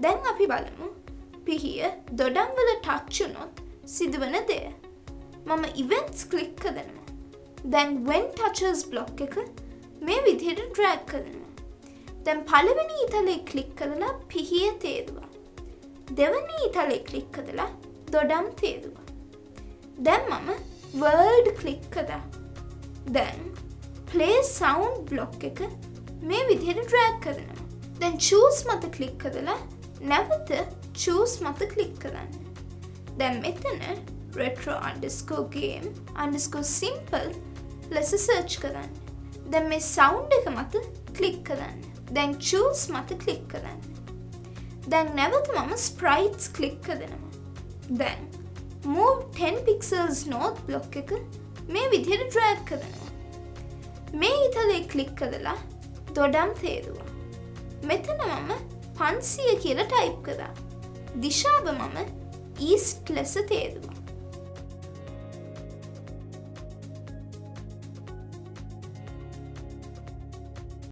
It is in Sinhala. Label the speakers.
Speaker 1: දැන් අපි බලමු පිහිය දොඩම් වල ටච් වුණොත් සිදුවන දේ. මම events ක්ලික් කරනවා. දැන් when touches block එක මේ විදිහට drag කරනවා. දැන් පළවෙනි ඊතලේ ක්ලික් කරලා පිහිය තේරුවා. දෙවෙනි ඊතලේ ක්ලික් කරලා දොඩම් තේරුවා. දැන් මම world ක්ලික් කරා. දැන් play sound block එක මේ විදිහට drag කරනවා. දැන් choose මත ක්ලික් කරලා නැවත choose මත ක්ලික් කරන්න. දැන් මෙතන retro_game_simple ලෙස search කරන්න. දැන් මේ sound එක මත ක්ලික් කරන්න. දැන් choose මත ක්ලික් කරන්න. දැන් නැවත මම sprites ක්ලික් කරනවා. දැන් move 10 pixels north block එක මේ විදිහට drag කරනවා. මේ ඊතලේ ක්ලික් කරලා දොඩම් තේරුවා. මෙතන මම 500 කියලා ටයිප් කරා. දිශාව මම east ලෙස තේරුවා.